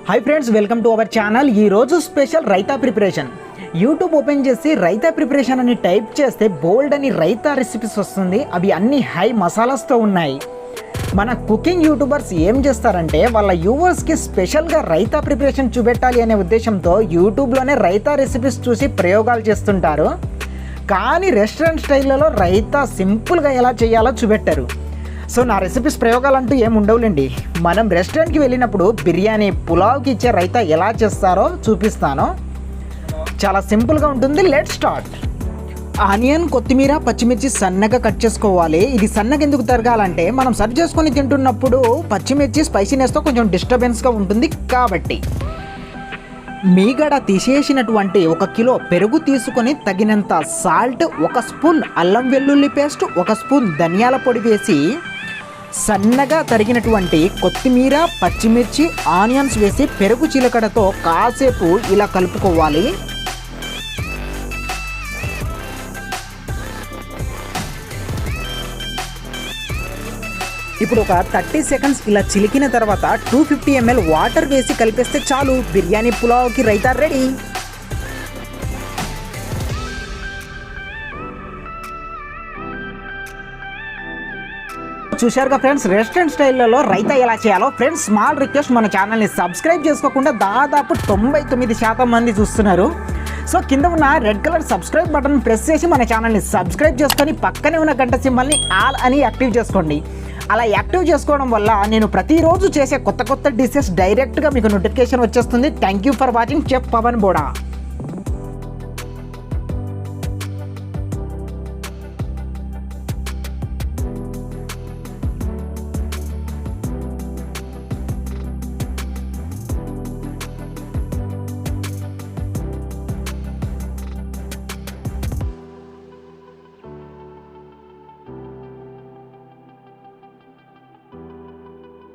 Hi friends, welcome to our channel. ఈరోజు special raita preparation. YouTube open చేసి raita preparation అని type చేస్తే బోల్డ్ అని రైతా రెసిపీస్ వస్తుంది. అవి అన్ని హై మసాలాస్తో ఉన్నాయి. మన కుకింగ్ యూట్యూబర్స్ ఏం చేస్తారంటే వాళ్ళ వ్యూవర్స్కి స్పెషల్గా రైతా ప్రిపరేషన్ చూపెట్టాలి అనే ఉద్దేశంతో యూట్యూబ్లోనే రైతా రెసిపీస్ చూసి ప్రయోగాలు చేస్తుంటారు. కానీ రెస్టారెంట్ స్టైల్లో రైతా సింపుల్గా ఎలా చేయాలో చూపెట్టారు. సో నా రెసిపీస్ ప్రయోగాలంటూ ఏమి ఉండవులేండి. మనం రెస్టారెంట్కి వెళ్ళినప్పుడు బిర్యానీ, పులావ్కి ఇచ్చే రైతా ఎలా చేస్తారో చూపిస్తాను. చాలా సింపుల్గా ఉంటుంది. Let's start. ఆనియన్, కొత్తిమీర, పచ్చిమిర్చి సన్నగా కట్ చేసుకోవాలి. ఇది సన్నగా ఎందుకు తరగాలంటే మనం సర్వ్ చేసుకొని తింటున్నప్పుడు పచ్చిమిర్చి స్పైసీనెస్తో కొంచెం డిస్టర్బెన్స్గా ఉంటుంది కాబట్టి. మీగడ తీసేసినటువంటి 1 కిలో పెరుగు తీసుకొని తగినంత సాల్ట్, 1 స్పూన్ అల్లం వెల్లుల్లి పేస్ట్, 1 స్పూన్ ధనియాల పొడి వేసి సన్నగా తరిగినటువంటి కొత్తిమీర, పచ్చిమిర్చి, ఆనియన్స్ వేసి పెరుగు చిలకడతో కాసేపు ఇలా కలుపుకోవాలి. ఇప్పుడు ఒక 30 సెకండ్స్ ఇలా చిలికిన తర్వాత 250 ml వాటర్ వేసి కలిపేస్తే చాలు. బిర్యానీ పులావ్కి రైతా రెడీ. చూశారుగా ఫ్రెండ్స్, రెస్టారెంట్ స్టైల్లో రైతా ఎలా చేయాలో. ఫ్రెండ్స్, స్మాల్ రిక్వెస్ట్, మన ఛానల్ని సబ్స్క్రైబ్ చేసుకోకుండా దాదాపు 99% మంది చూస్తున్నారు. సో కింద ఉన్న red colour subscribe button press చేసి మన ఛానల్ని సబ్స్క్రైబ్ చేసుకొని పక్కనే ఉన్న గంట సింబల్ని ఆల్ అని యాక్టివ్ చేసుకోండి. అలా యాక్టివ్ చేసుకోవడం వల్ల నేను ప్రతిరోజు చేసే కొత్త డిషెస్ డైరెక్ట్గా మీకు నోటిఫికేషన్ వచ్చేస్తుంది. Thank you for watching. Chef Pavan Boda.